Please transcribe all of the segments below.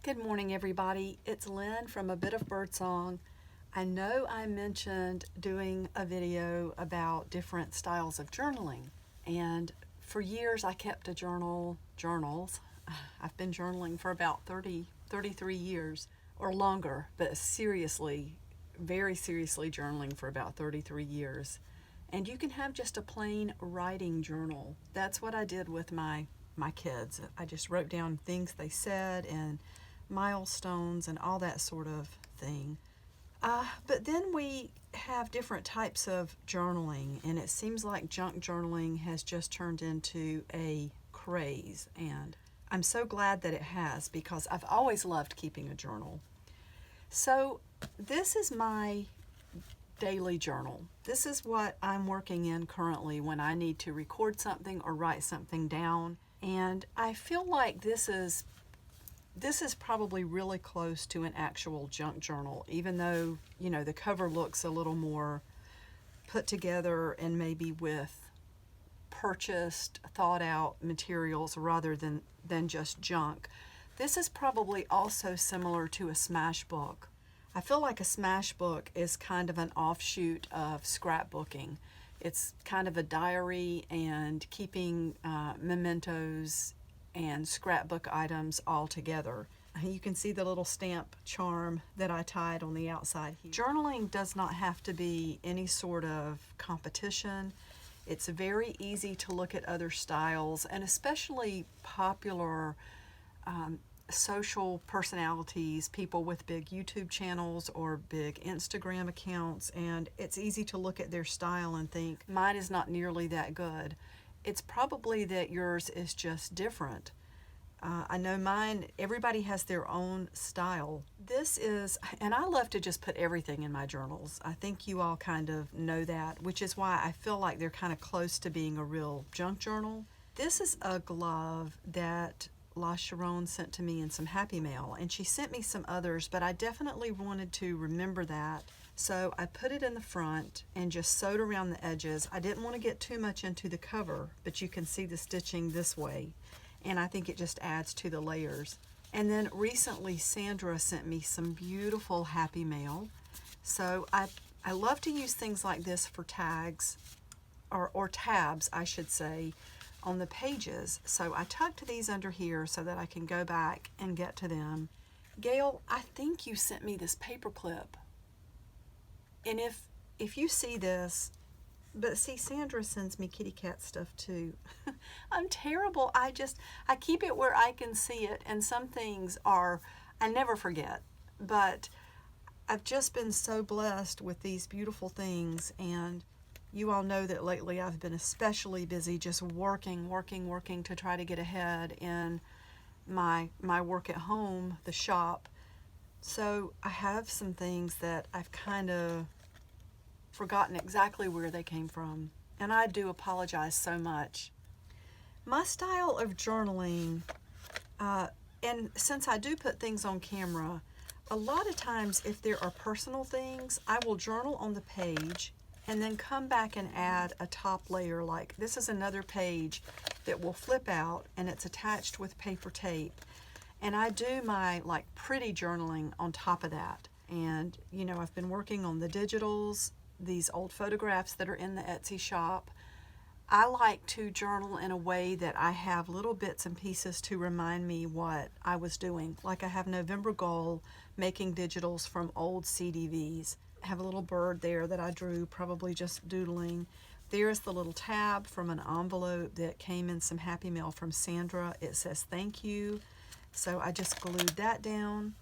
Good morning, everybody. It's Lynn from A Bit of Birdsong. I know I mentioned doing a video about different styles of journaling, and for years I kept a journals. I've been journaling for about 33 years or longer, but seriously, very seriously journaling for about 33 years. And you can have just a plain writing journal. That's what I did with my kids. I just wrote down things they said and milestones and all that sort of thing. But then we have different types of journaling, and it seems like junk journaling has just turned into a craze, and I'm so glad that it has because I've always loved keeping a journal. So this is my daily journal. This is what I'm working in currently when I need to record something or write something down, and I feel like this is probably really close to an actual junk journal, even though, you know, the cover looks a little more put together and maybe with purchased, thought out materials rather than just junk. This is probably also similar to a smash book. I feel like a smash book is kind of an offshoot of scrapbooking. It's kind of a diary and keeping mementos and scrapbook items all together. You can see the little stamp charm that I tied on the outside here. Journaling does not have to be any sort of competition. It's very easy to look at other styles, and especially popular social personalities, people with big YouTube channels or big Instagram accounts, and it's easy to look at their style and think, mine is not nearly that good. It's probably that yours is just different. I know mine, everybody has their own style. This is, and I love to just put everything in my journals. I think you all kind of know that, which is why I feel like they're kind of close to being a real junk journal. This is a glove that La Sharon sent to me in some Happy Mail, and she sent me some others, but I definitely wanted to remember that. So I put it in the front and just sewed around the edges. I didn't want to get too much into the cover, but you can see the stitching this way, and I think it just adds to the layers. And then recently Sandra sent me some beautiful Happy Mail. So I love to use things like this for tags, or tabs, I should say, on the pages. So I tucked these under here so that I can go back and get to them. Gail, I think you sent me this paper clip. And if you see this, but see, Sandra sends me kitty cat stuff too. I'm terrible. I keep it where I can see it, and some things I never forget. But I've just been so blessed with these beautiful things, and you all know that lately I've been especially busy just working to try to get ahead in my work at home, the shop. So I have some things that I've kind of forgotten exactly where they came from, and I do apologize so much. My style of journaling, and since I do put things on camera, a lot of times if there are personal things, I will journal on the page and then come back and add a top layer. Like this is another page that will flip out and it's attached with paper tape, and I do my like pretty journaling on top of that. And you know, I've been working on the digitals, these old photographs that are in the Etsy shop. I like to journal in a way that I have little bits and pieces to remind me what I was doing. Like I have November Goal making digitals from old CDVs. I have a little bird there that I drew, probably just doodling. There's the little tab from an envelope that came in some Happy Mail from Sandra. It says thank you. So I just glued that down.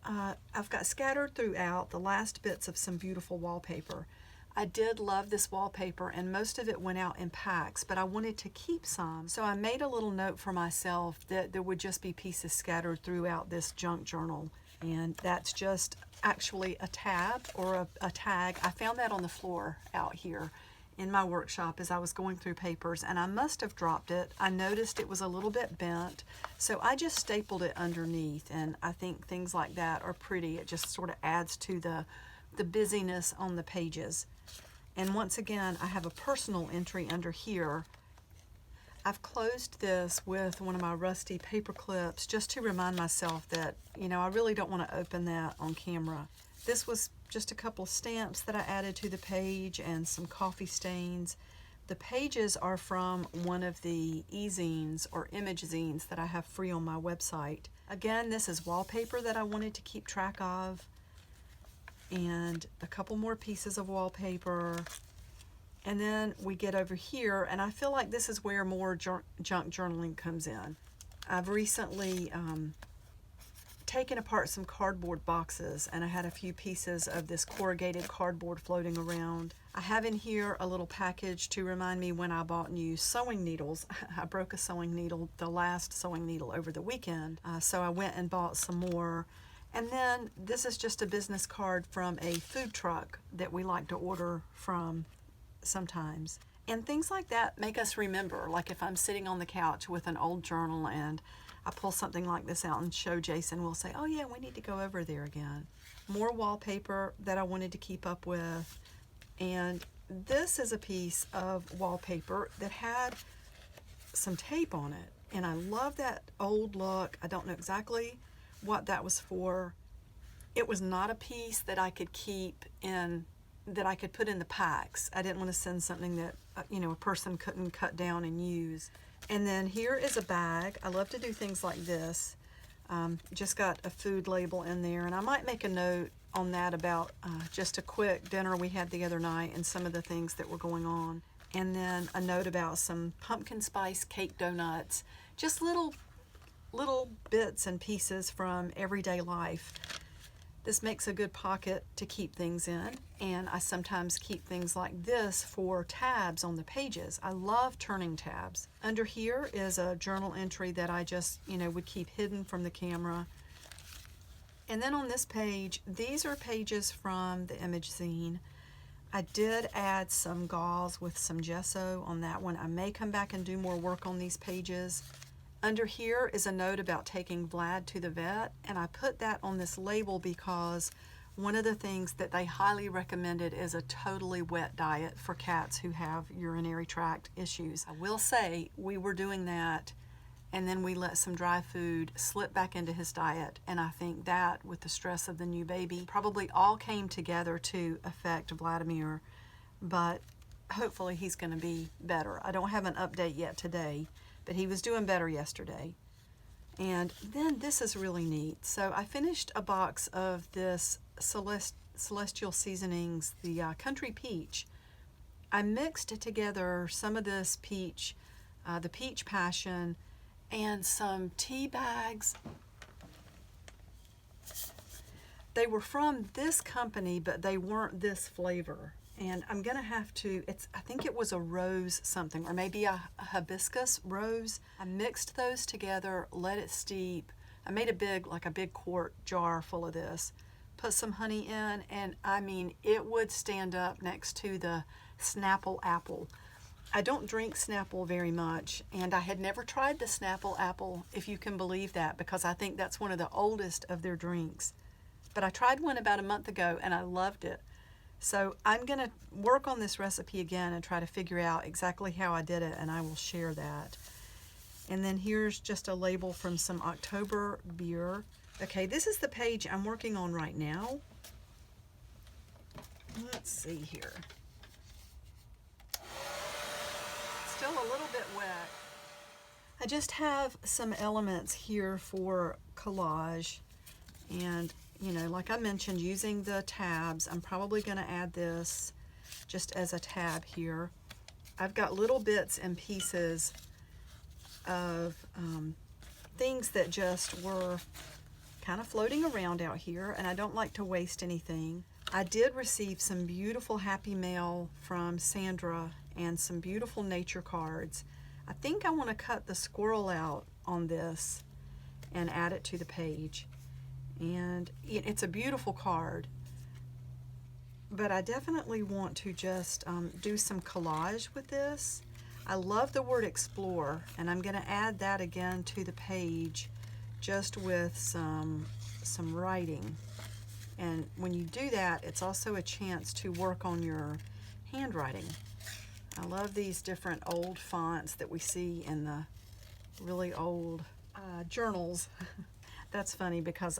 I've got scattered throughout the last bits of some beautiful wallpaper. I did love this wallpaper, and most of it went out in packs, but I wanted to keep some. So I made a little note for myself that there would just be pieces scattered throughout this junk journal. And that's just actually a tab or a tag. I found that on the floor out here in my workshop as I was going through papers, and I must have dropped it. I noticed it was a little bit bent, so I just stapled it underneath, and I think things like that are pretty. It just sort of adds to the busyness on the pages. And once again, I have a personal entry under here. I've closed this with one of my rusty paper clips just to remind myself that, I really don't want to open that on camera. This was just a couple of stamps that I added to the page and some coffee stains. The pages are from one of the e-zines or image zines that I have free on my website. Again, this is wallpaper that I wanted to keep track of, and a couple more pieces of wallpaper. And then we get over here, and I feel like this is where more junk journaling comes in. I've recently taken apart some cardboard boxes, and I had a few pieces of this corrugated cardboard floating around. I have in here a little package to remind me when I bought new sewing needles. I broke a sewing needle, the last sewing needle, over the weekend, so I went and bought some more. And then this is just a business card from a food truck that we like to order from sometimes. And things like that make us remember, like if I'm sitting on the couch with an old journal and I pull something like this out and show Jason, we'll say, oh yeah, we need to go over there again. More wallpaper that I wanted to keep up with. And this is a piece of wallpaper that had some tape on it. And I love that old look. I don't know exactly what that was for. It was not a piece that I could keep in, that I could put in the packs. I didn't want to send something that, a person couldn't cut down and use. And then here is a bag. I love to do things like this. Just got a food label in there, and I might make a note on that about just a quick dinner we had the other night and some of the things that were going on. And then a note about some pumpkin spice cake donuts, just little bits and pieces from everyday life. This makes a good pocket to keep things in, and I sometimes keep things like this for tabs on the pages. I love turning tabs. Under here is a journal entry that I just, would keep hidden from the camera. And then on this page, these are pages from the image zine. I did add some gauze with some gesso on that one. I may come back and do more work on these pages. Under here is a note about taking Vlad to the vet, and I put that on this label because one of the things that they highly recommended is a totally wet diet for cats who have urinary tract issues. I will say we were doing that, and then we let some dry food slip back into his diet, and I think that, with the stress of the new baby, probably all came together to affect Vladimir, but hopefully he's going to be better. I don't have an update yet today, but he was doing better yesterday. And then this is really neat. So I finished a box of this Celestial Seasonings, the Country Peach. I mixed together some of this peach, the Peach Passion, and some tea bags. They were from this company, but they weren't this flavor. And I'm gonna have to, I think it was a rose something, or maybe a hibiscus rose. I mixed those together, let it steep. I made a big quart jar full of this, put some honey in, and I mean, it would stand up next to the Snapple apple. I don't drink Snapple very much, and I had never tried the Snapple apple, if you can believe that, because I think that's one of the oldest of their drinks. But I tried one about a month ago, and I loved it. So I'm going to work on this recipe again and try to figure out exactly how I did it, and I will share that. And then here's just a label from some October beer. Okay, this is the page I'm working on right now. Let's see here. Still a little bit wet. I just have some elements here for collage, and like I mentioned, using the tabs, I'm probably going to add this just as a tab here. I've got little bits and pieces of things that just were kind of floating around out here, and I don't like to waste anything. I did receive some beautiful happy mail from Sandra and some beautiful nature cards. I think I want to cut the squirrel out on this and add it to the page. And it's a beautiful card, but I definitely want to just do some collage with this. I love the word explore, and I'm going to add that again to the page just with some writing. And when you do that, it's also a chance to work on your handwriting. I love these different old fonts that we see in the really old journals. That's funny because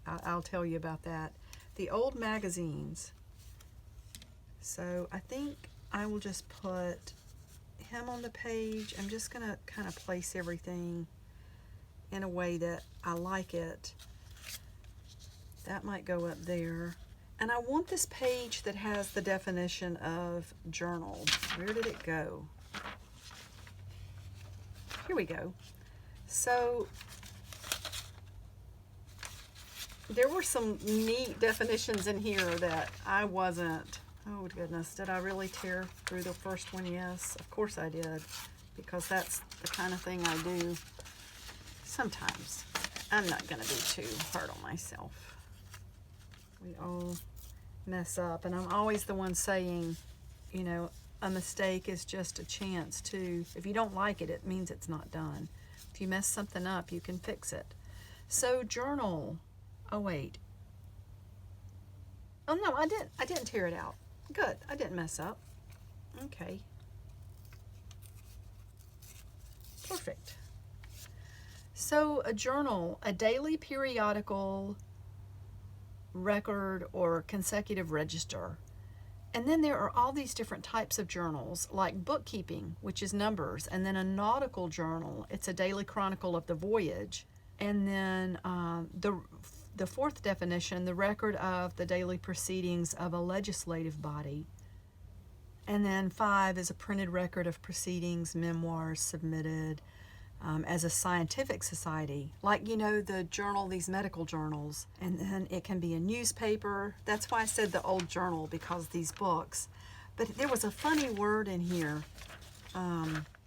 I'll tell you about that. The old magazines. So I think I will just put him on the page. I'm just going to kind of place everything in a way that I like it. That might go up there. And I want this page that has the definition of journal. Where did it go? Here we go. So there were some neat definitions in here that I wasn't. Oh goodness, did I really tear through the first one? Yes, of course I did, because that's the kind of thing I do sometimes. I'm not going to be too hard on myself. We all mess up, and I'm always the one saying, you know, a mistake is just a chance to, if you don't like it, it means it's not done. If you mess something up, you can fix it. So journal, oh wait. Oh no, I didn't tear it out. Good, I didn't mess up. Okay. Perfect. So a journal, a daily periodical record or consecutive register. And then there are all these different types of journals, like bookkeeping, which is numbers, and then a nautical journal. It's a daily chronicle of the voyage. And then the fourth definition, the record of the daily proceedings of a legislative body. And then 5 is a printed record of proceedings, memoirs submitted as a scientific society, like, you know, the journal, these medical journals. And then it can be a newspaper. That's why I said the old journal, because these books. But there was a funny word in here.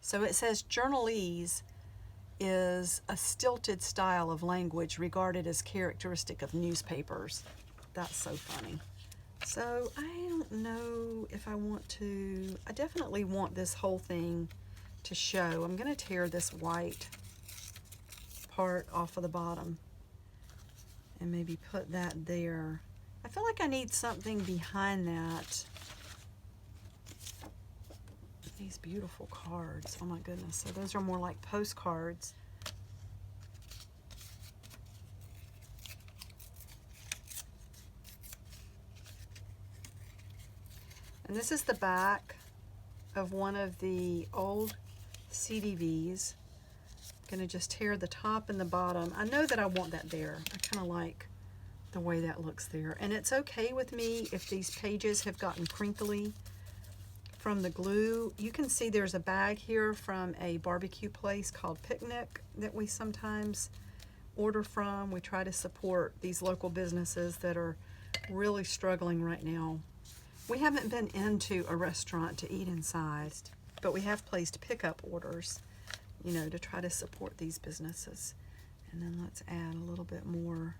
So it says journalese is a stilted style of language regarded as characteristic of newspapers. That's so funny. So I don't know if I want to, I definitely want this whole thing to show. I'm going to tear this white part off of the bottom and maybe put that there. I feel like I need something behind that. These beautiful cards. Oh my goodness. So those are more like postcards. And this is the back of one of the old CDVs. I'm going to just tear the top and the bottom. I know that I want that there. I kind of like the way that looks there. And it's okay with me if these pages have gotten crinkly from the glue. You can see there's a bag here from a barbecue place called Picnic that we sometimes order from. We try to support these local businesses that are really struggling right now. We haven't been into a restaurant to eat inside, but we have placed pickup orders, you know, to try to support these businesses. And then let's add a little bit more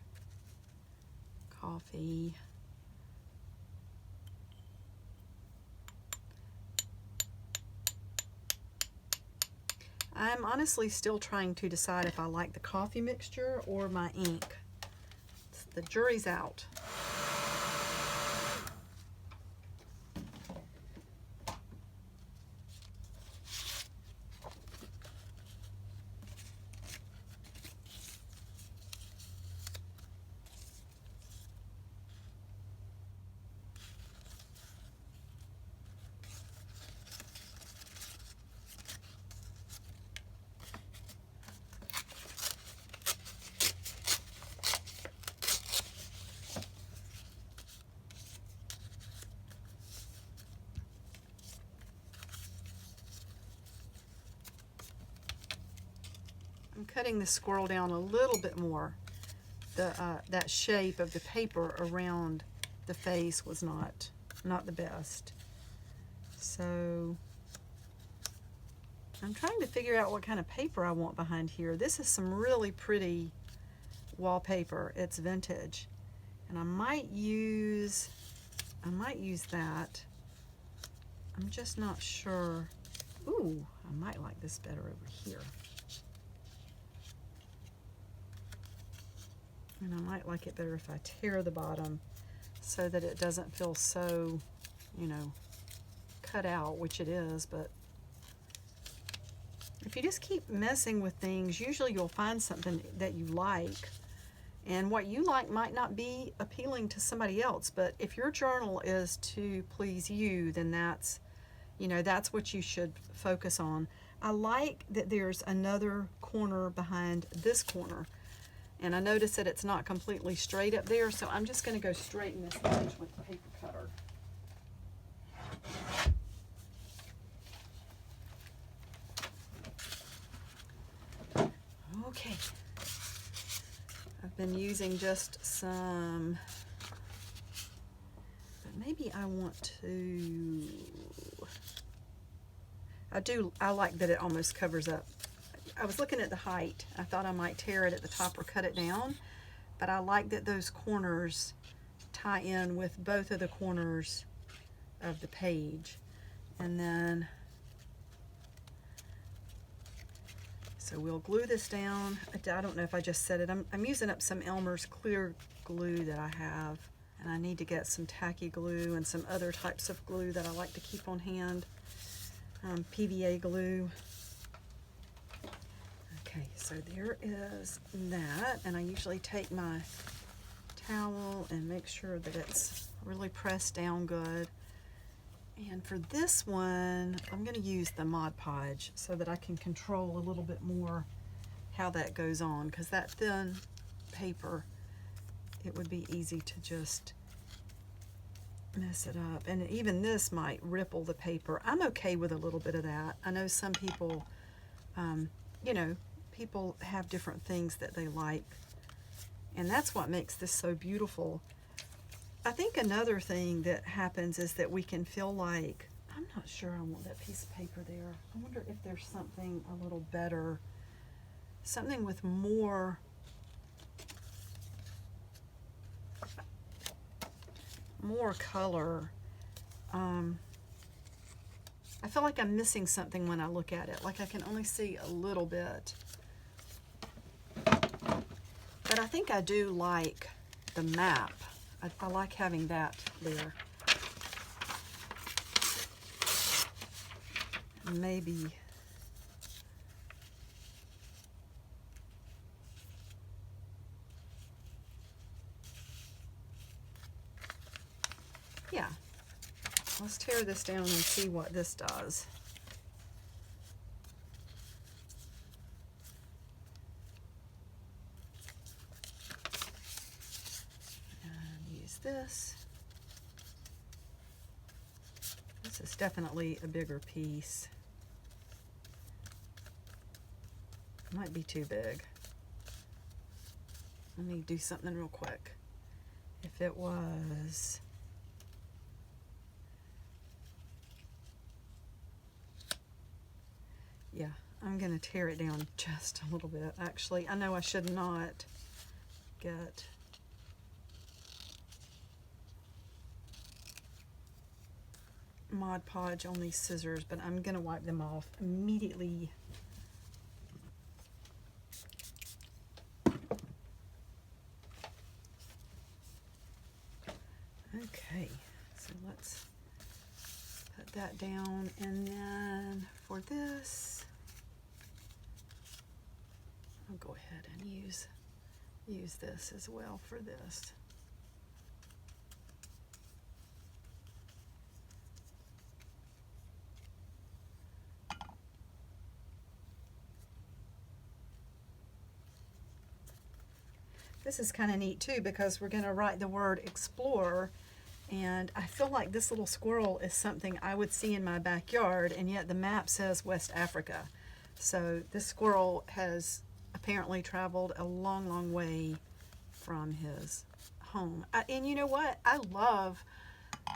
coffee. I'm honestly still trying to decide if I like the coffee mixture or my ink. The jury's out. I'm cutting the squirrel down a little bit more. That shape of the paper around the face was not the best. So I'm trying to figure out what kind of paper I want behind here. This is some really pretty wallpaper. It's vintage. And I might use that. I'm just not sure. Ooh, I might like this better over here. And I might like it better if I tear the bottom so that it doesn't feel so, you know, cut out, which it is, but if you just keep messing with things, usually you'll find something that you like. And what you like might not be appealing to somebody else, but if your journal is to please you, then that's, you know, that's what you should focus on. I like that there's another corner behind this corner. And I notice that it's not completely straight up there, so I'm just going to go straighten this edge with the paper cutter. Okay. I've been using just some, but maybe I want to, I like that it almost covers up. I was looking at the height. I thought I might tear it at the top or cut it down, but I like that those corners tie in with both of the corners of the page. And then, so we'll glue this down. I don't know if I just said it. I'm using up some Elmer's clear glue that I have, and I need to get some tacky glue and some other types of glue that I like to keep on hand. PVA glue. Okay, so there is that, and I usually take my towel and make sure that it's really pressed down good. And for this one, I'm going to use the Mod Podge so that I can control a little bit more how that goes on, because that thin paper, it would be easy to just mess it up. And even this might ripple the paper. I'm okay with a little bit of that. I know some people, you know, people have different things that they like, and that's what makes this so beautiful. I think another thing that happens is that we can feel like, I'm not sure I want that piece of paper there. I wonder if there's something a little better, something with more color. I feel like I'm missing something when I look at it, like I can only see a little bit. But I think I do like the map. I like having that there. Maybe yeah. Let's tear this down and see what this does. This is definitely a bigger piece. Might be too big. Let me do something real quick. If it was, yeah, I'm gonna tear it down just a little bit. Actually, I know I should not get Mod Podge on these scissors, but I'm gonna wipe them off immediately. Okay, so let's put that down, and then for this, I'll go ahead and use this as well for this. This is kind of neat too, because we're going to write the word explore, and I feel like this little squirrel is something I would see in my backyard, and yet the map says West Africa. So this squirrel has apparently traveled a long, long way from his home. And you know what? I love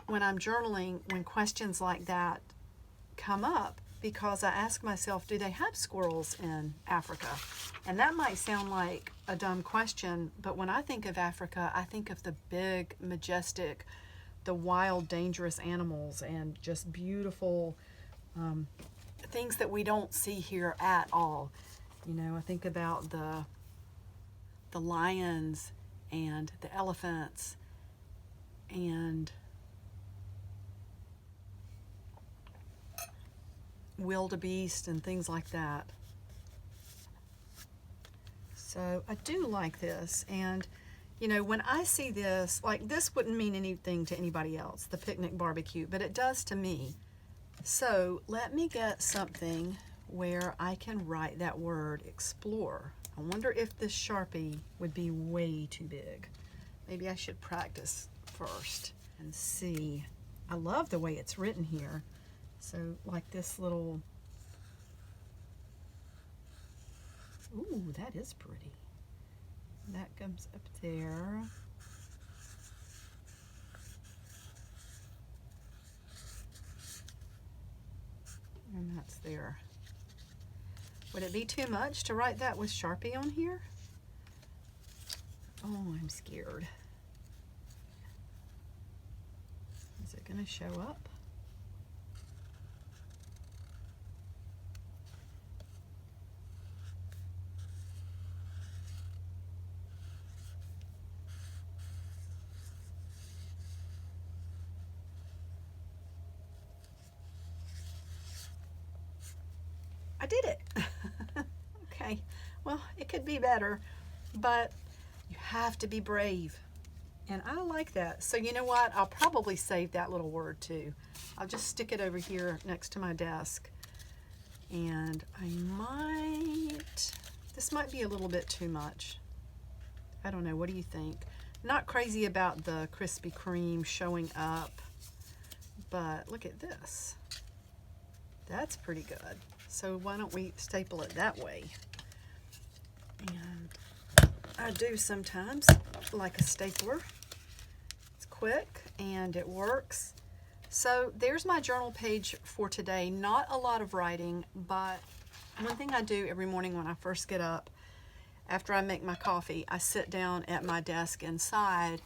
when I'm journaling when questions like that come up, because I ask myself, do they have squirrels in Africa? And that might sound like a dumb question, but when I think of Africa, I think of the big, majestic, the wild, dangerous animals, and just beautiful things that we don't see here at all. You know, I think about the lions and the elephants and wildebeest and things like that. So I do like this, and you know, when I see this, like this wouldn't mean anything to anybody else, the picnic barbecue, but it does to me. So let me get something where I can write that word, explore. I wonder if this Sharpie would be way too big. Maybe I should practice first and see. I love the way it's written here. So like this little, ooh, that is pretty. That comes up there. And that's there. Would it be too much to write that with Sharpie on here? Oh, I'm scared. Is it going to show up? I did it. Okay, well, it could be better, but you have to be brave. And I like that. So you know what? I'll probably save that little word too. I'll just stick it over here next to my desk. And I might, this might be a little bit too much. I don't know, what do you think? Not crazy about the Krispy Kreme showing up, but look at this. That's pretty good. So why don't we staple it that way? And I do sometimes like a stapler. It's quick and it works. So there's my journal page for today. Not a lot of writing, but one thing I do every morning when I first get up, after I make my coffee, I sit down at my desk inside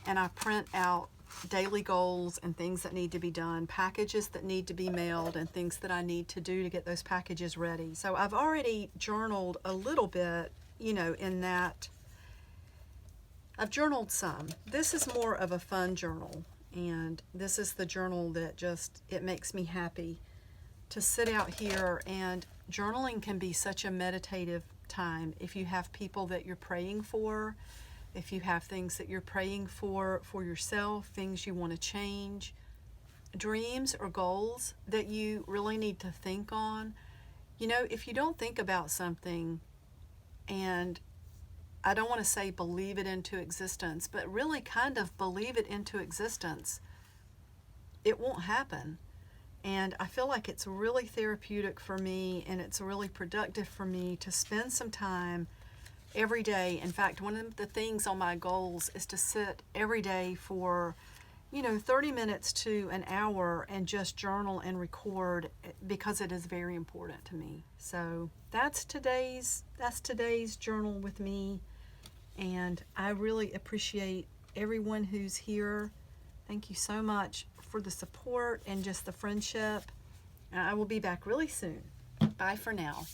and I print out daily goals and things that need to be done, packages that need to be mailed, and things that I need to do to get those packages ready. So I've already journaled a little bit, you know, in that I've journaled some. This is more of a fun journal, and this is the journal that just, it makes me happy to sit out here. And journaling can be such a meditative time if you have people that you're praying for, if you have things that you're praying for yourself, things you want to change, dreams or goals that you really need to think on. You know, if you don't think about something, and I don't want to say believe it into existence, but really kind of believe it into existence, it won't happen. And I feel like it's really therapeutic for me, and it's really productive for me to spend some time every day. In fact, one of the things on my goals is to sit every day for, you know, 30 minutes to an hour and just journal and record, because it is very important to me. So that's today's journal with me, and I really appreciate everyone who's here. Thank you so much for the support and just the friendship. I will be back really soon. Bye for now.